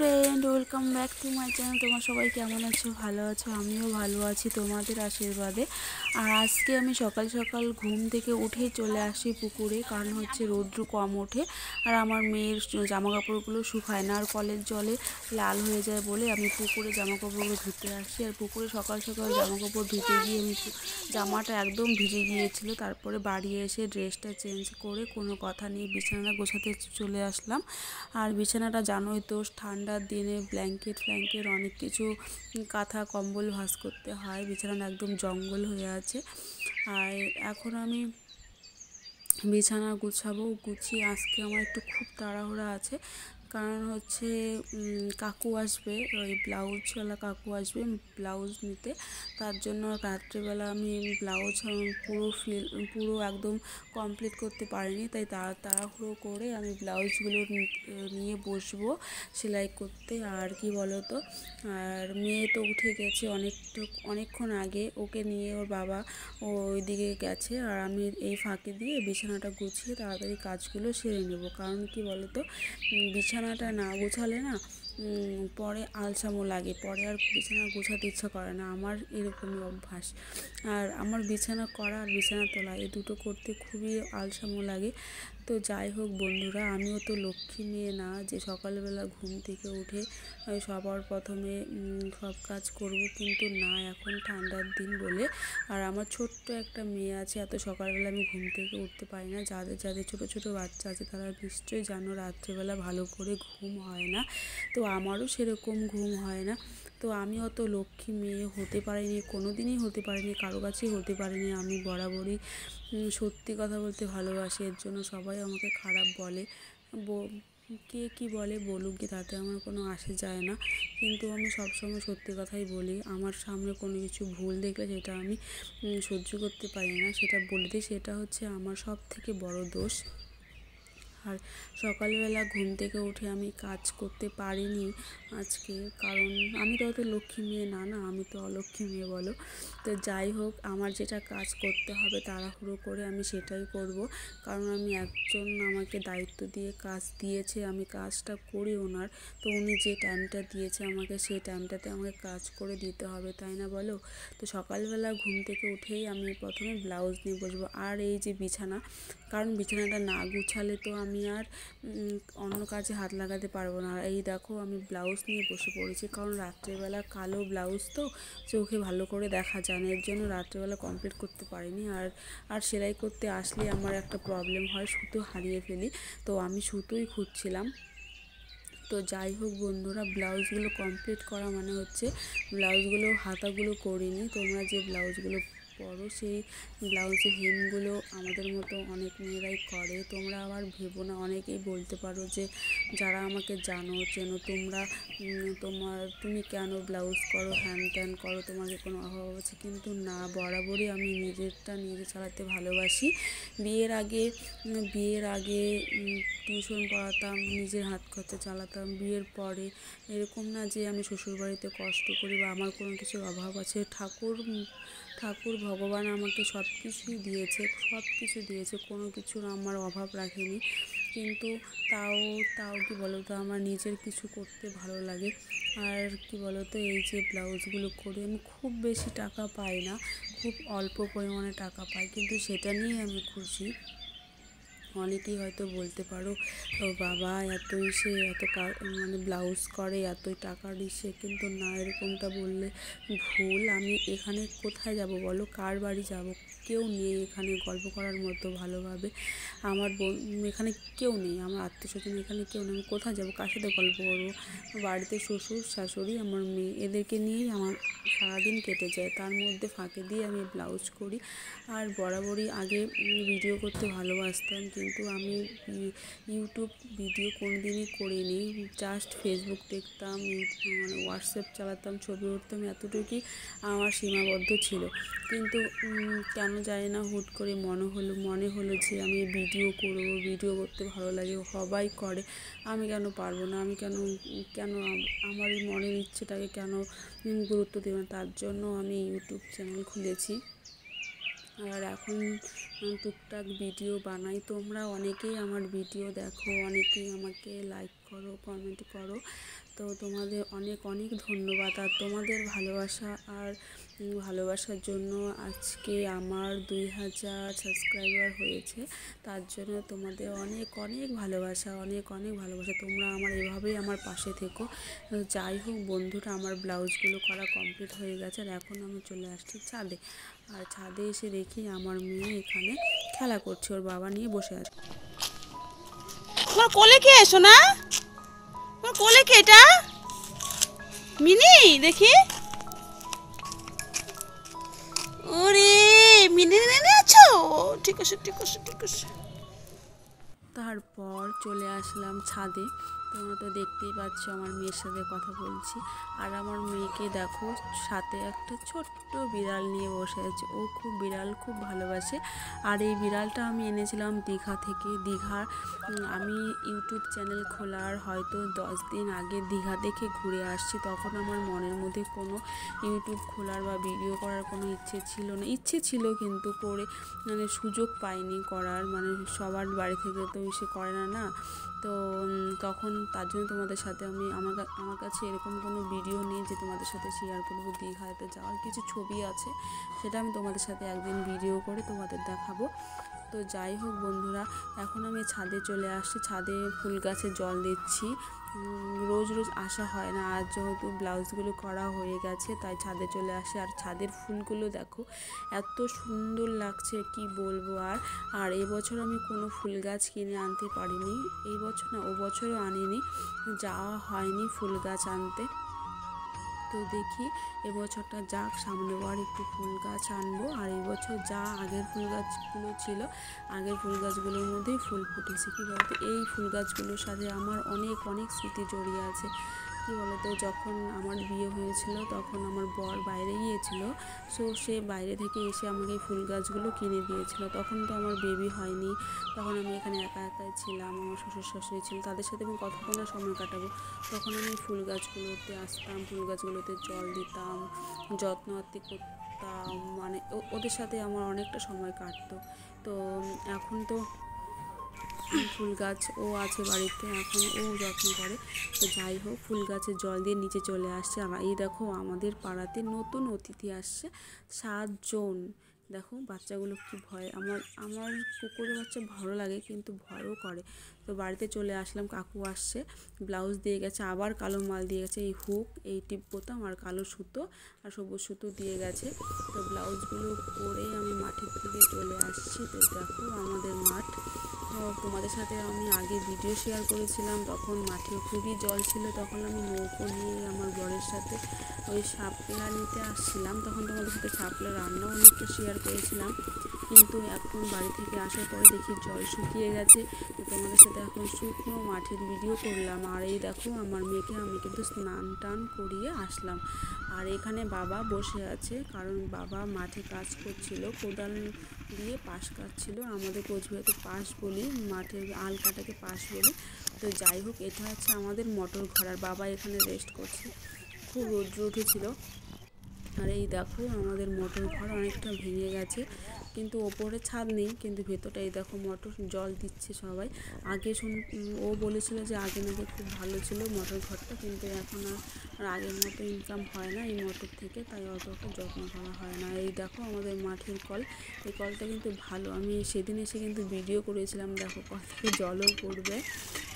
Friend, welcome back to my channel. তোমরা সবাই কেমন আছো? ভালো আছো? আমিও ভালো আছি তোমাদের আশীর্বাদে। আর আজকে আমি সকাল সকাল ঘুম থেকে উঠেই চলে আসি পুকুরে, কারণ হচ্ছে রৌদ্র কম ওঠে আর আমার মেয়ের জামা কাপড়গুলো শুকায় না, আর কলের জলে লাল হয়ে যায় বলে আমি পুকুরে জামা কাপড়গুলো ধুতে আসি। আর পুকুরে সকাল সকাল জামা কাপড় ধুতে গিয়ে আমি জামাটা একদম ভিজে গিয়েছিল। তারপরে বাড়ি এসে ড্রেসটা চেঞ্জ করে কোনো কথা নিয়ে বিছানা গোছাতে চলে আসলাম। আর বিছানাটা জানোই তো, ঠান্ডার দিনে ব্ল্যাঙ্কেট ফ্ল্যাঙ্কেট অনেক কিছু কাঁথা কম্বল ভাঁজ করতে হয়, বিছানাটা একদম জঙ্গল হয়ে আছে। আর এখন আমি বিছানা গুছাবো, গুছিয়ে আজকে আমার একটু খুব তাড়াহুড়া আছে, কারণ হচ্ছে কাকু আসবে, ওই ব্লাউজওয়ালা কাকু আসবে ব্লাউজ নিতে। তার জন্য রাত্রেবেলা আমি ব্লাউজ পুরো একদম কমপ্লিট করতে পারিনি, তাই তাড়াহুড়ো করে আমি ব্লাউজগুলো নিয়ে বসবো সেলাই করতে। আর কি বলো তো, আর মেয়ে তো উঠে গেছে অনেকক্ষণ আগে, ওকে নিয়ে ওর বাবা ওইদিকে গেছে। আর আমি এই ফাঁকে দিয়ে বিছানাটা গুছিয়ে তাড়াতাড়ি কাজগুলো সেরে নেব, কারণ কি বলো তো, বিছানাটা না গোছালে না পরে আলসামো লাগে, পরে আর বিছানা গোছাতে ইচ্ছা করে না, আমার এরকমই অভ্যাস। আর আমার বিছানা করা আর বিছানা তোলা এই দুটো করতে খুবই আলসামো লাগে। তো যাই হোক বন্ধুরা, আমিও তো লক্ষ্মী মেয়ে না যে সকালবেলা ঘুম থেকে উঠে সবার প্রথমে সব কাজ করব, কিন্তু না, এখন ঠান্ডার দিন বলে। আর আমার ছোট্ট একটা মেয়ে আছে, এত সকালবেলা আমি ঘুম থেকে উঠতে পারি না। যাদের যাদের ছোটো ছোটো বাচ্চা আছে তারা নিশ্চয়ই জানো রাত্রেবেলা ভালো করে ঘুম হয় না, তো আমারও সেরকম ঘুম হয় না। তো আমি অত লক্ষ্মী মেয়ে হতে পারিনি, কোনো দিনই হতে পারিনি, কারো কাছেই হতে পারিনি। আমি বরাবরই সত্যি কথা বলতে ভালোবাসি, এর জন্য সবাই আমাকে খারাপ বলে। কে কী বলে বলুক কি, তাতে আমার কোনো আসে যায় না, কিন্তু আমি সবসময় সত্যি কথাই বলি। আমার সামনে কোনো কিছু ভুল দেখলে সেটা আমি সহ্য করতে পারি না, সেটা বলে দিই, সেটা হচ্ছে আমার সব থেকে বড় দোষ। আর সকালবেলা ঘুম থেকে উঠে আমি কাজ করতে পারিনি আজকে, কারণ আমি তো অত লক্ষ্মী মেয়ে না, আমি তো অলক্ষ্মী মেয়ে বলো। তো যাই হোক, আমার যেটা কাজ করতে হবে তাড়াহুড়ো করে আমি সেটাই করব, কারণ আমি একজন আমাকে দায়িত্ব দিয়ে কাজ দিয়েছে, আমি কাজটা করি ওনার। তো উনি যে টাইমটা দিয়েছে আমাকে, সেই টাইমটাতে আমাকে কাজ করে দিতে হবে, তাই না বলো? তো সকালবেলা ঘুম থেকে উঠেই আমি প্রথমে ব্লাউজ নিয়ে বসবো। আর এই যে বিছানা, কারণ বিছানাটা না গুছালে তো আমি আর অন্য কাজে হাত লাগাতে পারবো না। এই দেখো, আমি ব্লাউজ নিয়ে বসে পড়েছি, কারণ রাত্রেবেলা কালো ব্লাউজ তো চোখে ভালো করে দেখা যায় না, এর জন্য রাত্রেবেলা কমপ্লিট করতে পারিনি। আর সেলাই করতে আসলে আমার একটা প্রবলেম হয়, সুতো হারিয়ে ফেলি, তো আমি সুতোই খুঁজছিলাম। তো যাই হোক বন্ধুরা, ব্লাউজগুলো কমপ্লিট করা মানে হচ্ছে ব্লাউজগুলো হাতাগুলো করিনি। তোমরা যে ব্লাউজগুলো পরো সেই ব্লাউজের হেমগুলো আমাদের মতো অনেক মেয়েরাই করে, তোমরা আবার ভেবো না, অনেকেই বলতে পারো যে যারা আমাকে জানো চেনো, তুমি কেন ব্লাউজ করো, হ্যান ত্যান করো, তোমাকে কোনো অভাব আছে? কিন্তু না, বরাবরই আমি নিজেরটা নিজে চালাতে ভালোবাসি। বিয়ের আগে টিউশন পড়াতাম, নিজের হাত খরচা চালাতাম। বিয়ের পরে এরকম না যে আমি শ্বশুরবাড়িতে কষ্ট করি বা আমার কোনো কিছুর অভাব আছে। ঠাকুর ভগবান আমাকে সব কিছুই দিয়েছে, কোনো কিছুর আমার অভাব রাখেনি, কিন্তু তাও কি বলো তো, আমার নিজের কিছু করতে ভালো লাগে। আর কি বলো তো, এই যে ব্লাউজগুলো করে আমি খুব বেশি টাকা পাই না, খুব অল্প পরিমাণে টাকা পাই, কিন্তু সেটা নিয়ে আমি খুশি। অনেকেই হয়তো বলতে পারো, ও বাবা এত মানে ব্লাউজ করে এতই টাকা দিচ্ছে, কিন্তু না, এরকমটা বললে ভুল। আমি এখানে কোথায় যাব বলো, কার বাড়ি যাব? কেউ নেই এখানে গল্প করার মতো ভালোভাবে, আমার এখানে কেউ নেই, আমার আত্মীয় স্বজন এখানে কেউ নেই, আমি কোথায় যাব, কার সাথে গল্প করবো? বাড়িতে শ্বশুর শাশুড়ি আমার মেয়ে, এদেরকে নিয়েই আমার সারাদিন কেটে যায়, তার মধ্যে ফাঁকে দিয়ে আমি ব্লাউজ করি। আর বরাবরই আগে ভিডিও করতে ভালোবাসতাম, কিন্তু আমি ইউটিউব ভিডিও কোনো দিনই করিনি, জাস্ট ফেসবুক দেখতাম, মানে হোয়াটসঅ্যাপ চালাতাম, ছবি উঠতাম, এতটুকুই আমার সীমাবদ্ধ ছিল। কিন্তু কেন জানি না, হুট করে মনে হলো যে আমি ভিডিও করতে ভালো লাগে, সবাই করে, আমি কেন পারবো না? আমি কেন আমার এই মনের ইচ্ছেটাকে কেন গুরুত্ব দেব না? তার জন্য আমি ইউটিউব চ্যানেল খুলেছি। আর এখন টুকটাক ভিডিও বানাই। তোমরা অনেকেই আমার ভিডিও দেখো, অনেকেই আমাকে লাইক করো, কমেন্ট করো, তো তোমাদের অনেক অনেক ধন্যবাদ। আর তোমাদের ভালোবাসা আর ভালোবাসার জন্য আজকে আমার 2000 সাবস্ক্রাইবার হয়েছে। তার জন্য তোমাদের অনেক অনেক ভালোবাসা, অনেক অনেক ভালোবাসা। তোমরা আমার এভাবেই আমার পাশে থেকো। যাই হোক বন্ধুরা, আমার ব্লাউজগুলো করা কমপ্লিট হয়ে গেছে আর এখন আমি চলে আসছি ছাদে। আর ছাদে এসে দেখি আমার মেয়ে এখানে খেলা করছে, ওর বাবা নিয়ে বসে আছে। তোমার কোলে কে এসো না, তোমার কোলে কে এটা? মিনি, দেখি। ওরে মিনি নেনে আছো, ঠিক আছে ঠিক আছে ঠিক আছে। তারপর চলে আসলাম ছাদে। তোমরা তো দেখতেই পাচ্ছ আমার মেয়ের সাথে কথা বলছি। আর আমার মেয়েকে দেখো, সাথে একটা ছোট্ট বিড়াল নিয়ে বসে আছে। ও খুব বিড়াল খুব ভালোবাসে। আর এই বিড়ালটা আমি এনেছিলাম দীঘা থেকে। আমি ইউটিউব চ্যানেল খোলার হয়তো 10 দিন আগে দীঘা দেখে ঘুরে আসছি। তখন আমার মনের মধ্যে কোনো ইউটিউব খোলার বা ভিডিও করার কোনো ইচ্ছে ছিল না। ইচ্ছে ছিল কিন্তু সুযোগ পাইনি করার, সবার বাড়ি থেকে তো এসে করে না। তো তখন তার জন্য তোমাদের সাথে আমার কাছে এরকম কোনো ভিডিও নেই যে তোমাদের সাথে শেয়ার করবো। দীঘাতে যাওয়ার কিছু ছবি আছে, সেটা আমি তোমাদের সাথে একদিন ভিডিও করে তোমাদের দেখাবো। তো যাই হোক বন্ধুরা, এখন আমি ছাদে চলে আসছি। ছাদে ফুল গাছে জল দিচ্ছি। রোজ রোজ আসা হয় না, আর যেহেতু ব্লাউজগুলো করা হয়ে গেছে তাই ছাদে চলে আসি। আর ছাদের ফুলগুলো দেখো এত সুন্দর লাগছে, কি বলবো। আর এবছর আমি কোনো ফুল গাছ কিনে আনতে পারিনি। এই বছর না, ও বছরও আনিনি, যাওয়া হয়নি ফুল গাছ আনতে। তো দেখি এবছরটা যাক, সামনের বার একটু ফুল গাছ আনবো। আর এবছর যা আগের ফুল গাছগুলো ছিল, আগের ফুল গাছগুলোর মধ্যেই ফুল ফুটেছে। কী বলতো, এই ফুল গাছগুলোর সাথে আমার অনেক অনেক স্মৃতি জড়িয়ে আছে। কী বলতো, যখন আমার বিয়ে হয়েছিল তখন আমার বর বাইরে গিয়েছিল। সে বাইরে থেকে এসে আমাকে এই ফুল গাছগুলো কিনে দিয়েছিল। তখন তো আমার বেবি হয়নি, তখন আমি এখানে একা একাই ছিলাম। আমার শ্বশুর শাশুড়ি ছিল, তাদের সাথে আমি কতক্ষণ না সময় কাটাবো। তখন আমি ফুল গাছগুলোতে আসতাম, ফুল গাছগুলোতে জল দিতাম, যত্ন আত্তি করতাম, ওদের সাথে আমার অনেকটা সময় কাটতো। তো এখন তো ফুল গাছ ও আছে বাড়িতে, এখন ও যত্ন করে। তো যাই হোক, ফুল গাছে জল দিয়ে নিচে চলে আসছে। আর এই দেখো আমাদের পাড়াতে নতুন অতিথি আসছে, 7 জন। দেখো বাচ্চাগুলো কি ভয়, আমার কুকুরের বাচ্চা ভালো লাগে কিন্তু ভয়ও করে। তো বাড়িতে চলে আসলাম, কাকু আসছে, ব্লাউজ দিয়ে গেছে, আবার কালো মাল দিয়ে গেছে, এই হুক, এই টিপ বোতাম আর কালো সুতো আর সবুজ সুতো দিয়ে গেছে। তো ব্লাউজগুলো পরে আমি মাঠের দিকে চলে আসছি। তো দেখো আমাদের মাঠ, তোমাদের সাথে আমি আগে ভিডিও শেয়ার করেছিলাম, তখন মাঠে খুবই জল ছিল। তখন আমি নৌকো নিয়ে আমার বরের সাথে ওই শাপলা নিতে আসছিলাম, তখন তোমাদের সাথে শাপলা রান্নাও অনেকটা শেয়ার করেছিলাম। কিন্তু এখন বাড়ি থেকে আসার পরে দেখি জল শুকিয়ে গেছে। তো তোমাদের সাথে এখন শুকনো মাঠের ভিডিও করলাম। আর এই দেখো আমার মেয়েকে আমি কিন্তু স্নান টান করিয়ে আসলাম। আর এখানে বাবা বসে আছে, কারণ বাবা মাঠে কাজ করছিল, কোদাল দিয়ে পাশ কাটছিল। আমাদের কোচবিহারে পাশ বলি, মাঠের আল কাটাকে পাশ বলি। তো যাই হোক, এটা হচ্ছে আমাদের মোটর ঘর, আর বাবা এখানে রেস্ট করছে। খুব রৌদ্র উঠেছিল। আর এই দেখো আমাদের মোটর ঘর অনেকটা ভেঙে গেছে, কিন্তু ওপরে ছাদ নেই, কিন্তু ভেতরটা এই দেখো মোটর জল দিচ্ছে সবাই। আগে ও বলেছিল যে আগে নাকি খুব ভালো ছিল মোটর ঘরটা, কিন্তু এখন আর আগের মতো ইনকাম হয় না এই মোটর থেকে, তাই অতটা যত্ন করা হয় না। এই দেখো আমাদের মাঠের কল, এই কলটা কিন্তু ভালো, আমি সেদিন এসে কিন্তু ভিডিও করেছিলাম। দেখো কল থেকে জলও পড়বে।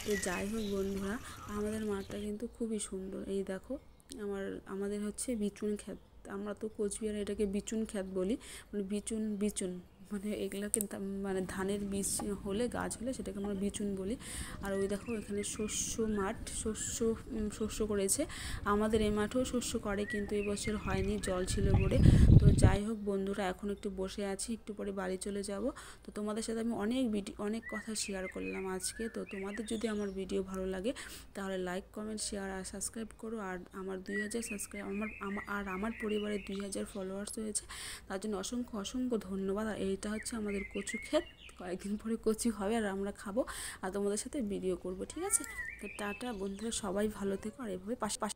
তো যাই হোক বন্ধুরা, আমাদের মাঠটা কিন্তু খুবই সুন্দর। এই দেখো আমাদের হচ্ছে বিচুন ক্ষেত, আমরা তো কোচবিহারে এটাকে বিচুন ক্ষেত বলি, বিচুন এগুলোকে ধানের বীজ হলে, গাছ হলে সেটাকে আমরা বিচুন বলি। আর ওই দেখো এখানে শস্য করেছে। আমাদের এই মাঠেও শস্য করে, কিন্তু এই বছর হয়নি, জল ছিল বলে। তো যাই হোক বন্ধুরা, এখন একটু বসে আছি, একটু পরে বাড়ি চলে যাব। তো তোমাদের সাথে আমি অনেক কথা শেয়ার করলাম আজকে। তো তোমাদের যদি আমার ভিডিও ভালো লাগে তাহলে লাইক, কমেন্ট, শেয়ার আর সাবস্ক্রাইব করো। আর আমার 2000 সাবস্ক্রাইব, আমার পরিবারে 2000 ফলোয়ার্স হয়েছে, তার জন্য অসংখ্য অসংখ্য ধন্যবাদ। আর এইটা হচ্ছে আমাদের কচু ক্ষেত, কয়েকদিন পরে কচু হবে আর আমরা খাবো, আর তোমাদের সাথে ভিডিও করব, ঠিক আছে? তো টাটা বন্ধুরা, সবাই ভালো থেকো আর এভাবে পাশে